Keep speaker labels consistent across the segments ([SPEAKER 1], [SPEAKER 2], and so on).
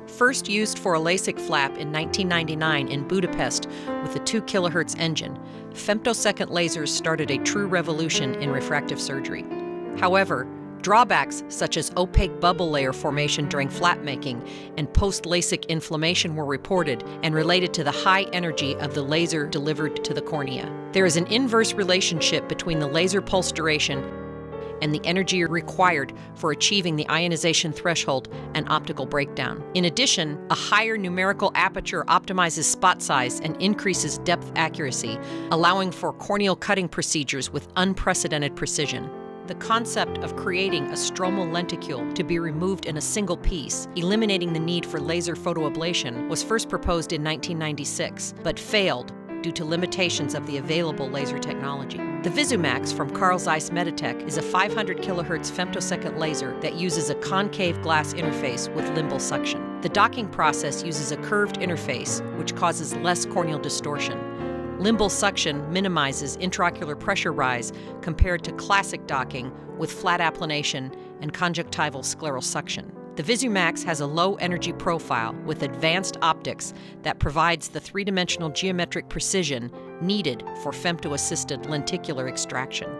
[SPEAKER 1] First used for a LASIK flap in 1999 in Budapest with a 2 kHz engine, femtosecond lasers started a true revolution in refractive surgery. However, drawbacks such as opaque bubble layer formation during flap making and post-LASIK inflammation were reported and related to the high energy of the laser delivered to the cornea. There is an inverse relationship between the laser pulse duration and the energy required for achieving the ionization threshold and optical breakdown. In addition, a higher numerical aperture optimizes spot size and increases depth accuracy, allowing for corneal cutting procedures with unprecedented precision. The concept of creating a stromal lenticule to be removed in a single piece, eliminating the need for laser photoablation, was first proposed in 1996, but failed due to limitations of the available laser technology. The VisuMax from Carl Zeiss Meditech is a 500 kHz femtosecond laser that uses a concave glass interface with limbal suction. The docking process uses a curved interface, which causes less corneal distortion. Limbal suction minimizes intraocular pressure rise compared to classic docking with flat applanation and conjunctival scleral suction. The VisuMax has a low energy profile with advanced optics that provides the three-dimensional geometric precision needed for femto-assisted lenticular extraction.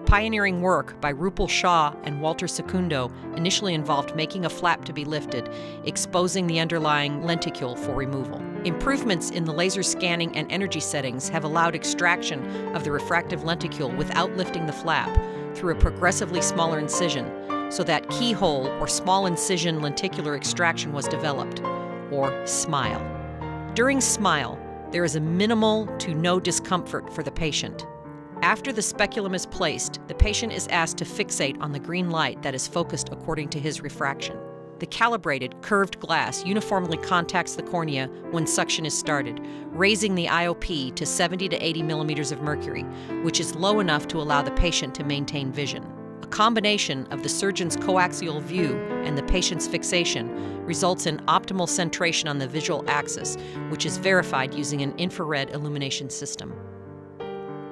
[SPEAKER 1] Pioneering work by Rupal Shah and Walter Secundo initially involved making a flap to be lifted, exposing the underlying lenticule for removal. Improvements in the laser scanning and energy settings have allowed extraction of the refractive lenticule without lifting the flap through a progressively smaller incision, so that keyhole or small incision lenticular extraction was developed, or SMILE. During SMILE, there is a minimal to no discomfort for the patient. After the speculum is placed, the patient is asked to fixate on the green light that is focused according to his refraction. The calibrated, curved glass uniformly contacts the cornea when suction is started, raising the IOP to 70 to 80 millimeters of mercury, which is low enough to allow the patient to maintain vision. A combination of the surgeon's coaxial view and the patient's fixation results in optimal centration on the visual axis, which is verified using an infrared illumination system.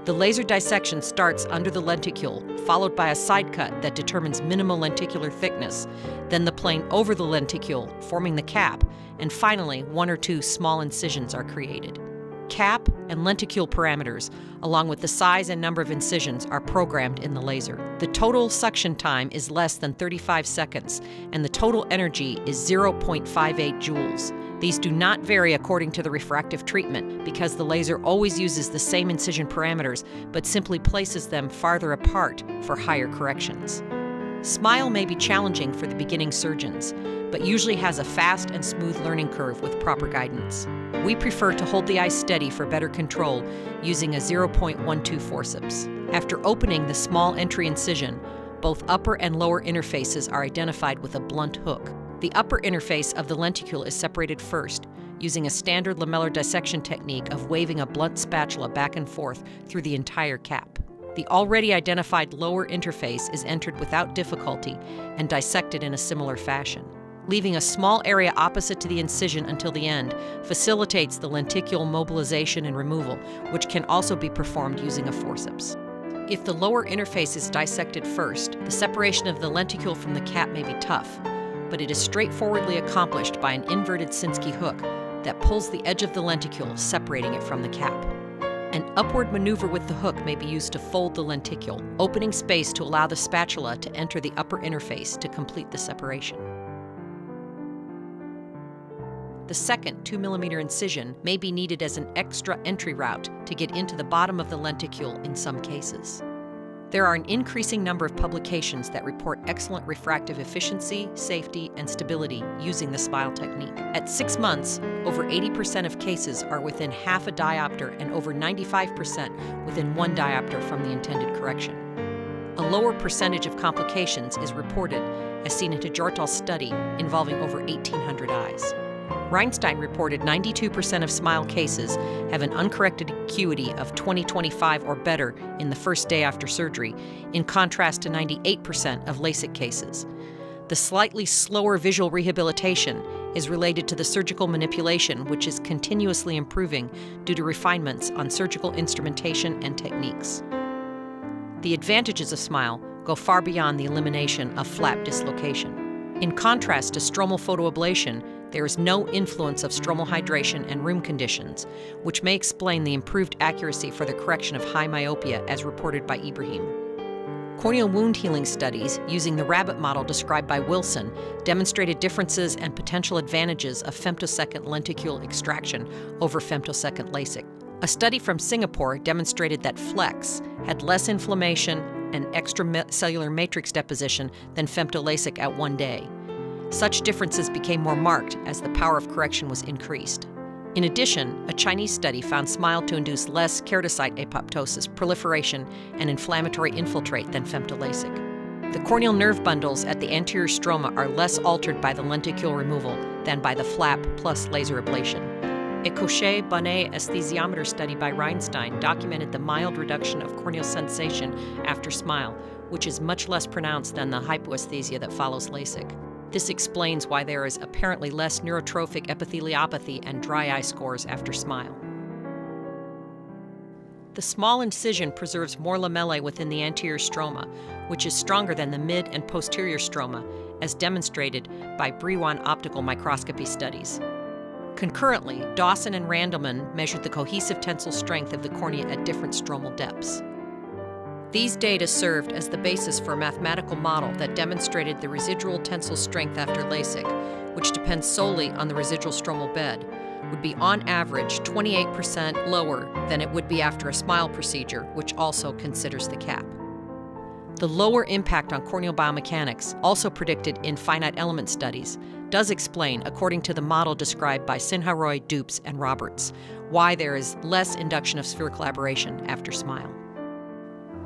[SPEAKER 1] The laser dissection starts under the lenticule, followed by a side cut that determines minimal lenticular thickness, then the plane over the lenticule, forming the cap, and finally 1 or 2 small incisions are created. Cap and lenticule parameters, along with the size and number of incisions, are programmed in the laser. The total suction time is less than 35 seconds, and the total energy is 0.58 joules. These do not vary according to the refractive treatment because the laser always uses the same incision parameters but simply places them farther apart for higher corrections. SMILE may be challenging for the beginning surgeons, but usually has a fast and smooth learning curve with proper guidance. We prefer to hold the eye steady for better control using a 0.12 forceps. After opening the small entry incision, both upper and lower interfaces are identified with a blunt hook. The upper interface of the lenticule is separated first, using a standard lamellar dissection technique of waving a blunt spatula back and forth through the entire cap. The already identified lower interface is entered without difficulty and dissected in a similar fashion. Leaving a small area opposite to the incision until the end facilitates the lenticule mobilization and removal, which can also be performed using a forceps. If the lower interface is dissected first, the separation of the lenticule from the cap may be tough, but it is straightforwardly accomplished by an inverted Sinskey hook that pulls the edge of the lenticule, separating it from the cap. An upward maneuver with the hook may be used to fold the lenticule, opening space to allow the spatula to enter the upper interface to complete the separation. The second 2 mm incision may be needed as an extra entry route to get into the bottom of the lenticule in some cases. There are an increasing number of publications that report excellent refractive efficiency, safety, and stability using the SMILE technique. At 6 months, over 80% of cases are within half a diopter and over 95% within 1 diopter from the intended correction. A lower percentage of complications is reported, as seen in Tjortal's study involving over 1,800 eyes. Reinstein reported 92% of SMILE cases have an uncorrected acuity of 20/25 or better in the first day after surgery, in contrast to 98% of LASIK cases. The slightly slower visual rehabilitation is related to the surgical manipulation, which is continuously improving due to refinements on surgical instrumentation and techniques. The advantages of SMILE go far beyond the elimination of flap dislocation. In contrast to stromal photoablation, There is no influence of stromal hydration and room conditions, which may explain the improved accuracy for the correction of high myopia as reported by Ibrahim. Corneal wound healing studies using the rabbit model described by Wilson demonstrated differences and potential advantages of femtosecond lenticular extraction over femtosecond LASIK. A study from Singapore demonstrated that Flex had less inflammation and extracellular matrix deposition than femto-LASIK at 1 day. Such differences became more marked as the power of correction was increased. In addition, a Chinese study found SMILE to induce less keratocyte apoptosis, proliferation, and inflammatory infiltrate than femto-LASIK. The corneal nerve bundles at the anterior stroma are less altered by the lenticular removal than by the flap plus laser ablation. A Cochet-Bonnet aesthesiometer study by Reinstein documented the mild reduction of corneal sensation after SMILE, which is much less pronounced than the hypoesthesia that follows LASIK. This explains why there is apparently less neurotrophic epitheliopathy and dry eye scores after SMILE. The small incision preserves more lamellae within the anterior stroma, which is stronger than the mid and posterior stroma, as demonstrated by Brewan optical microscopy studies. Concurrently, Dawson and Randleman measured the cohesive tensile strength of the cornea at different stromal depths. These data served as the basis for a mathematical model that demonstrated the residual tensile strength after LASIK, which depends solely on the residual stromal bed, would be on average 28% lower than it would be after a SMILE procedure, which also considers the cap. The lower impact on corneal biomechanics, also predicted in finite element studies, does explain, according to the model described by Sinha-Roy, Dupes, and Roberts, why there is less induction of spherical aberration after SMILE.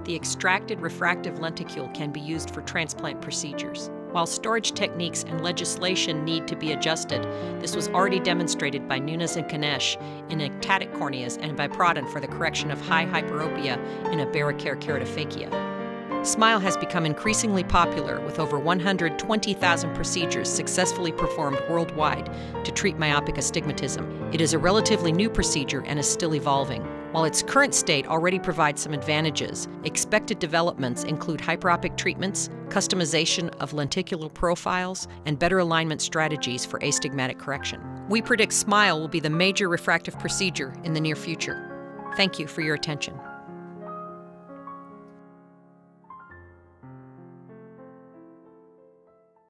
[SPEAKER 1] The extracted refractive lenticule can be used for transplant procedures. While storage techniques and legislation need to be adjusted, this was already demonstrated by Nunes and Kanesh in ectatic corneas and by Pradhan for the correction of high hyperopia in a Barricare keratophakia. SMILE has become increasingly popular, with over 120,000 procedures successfully performed worldwide to treat myopic astigmatism. It is a relatively new procedure and is still evolving. While its current state already provides some advantages, expected developments include hyperopic treatments, customization of lenticular profiles, and better alignment strategies for astigmatic correction. We predict SMILE will be the major refractive procedure in the near future. Thank you for your attention.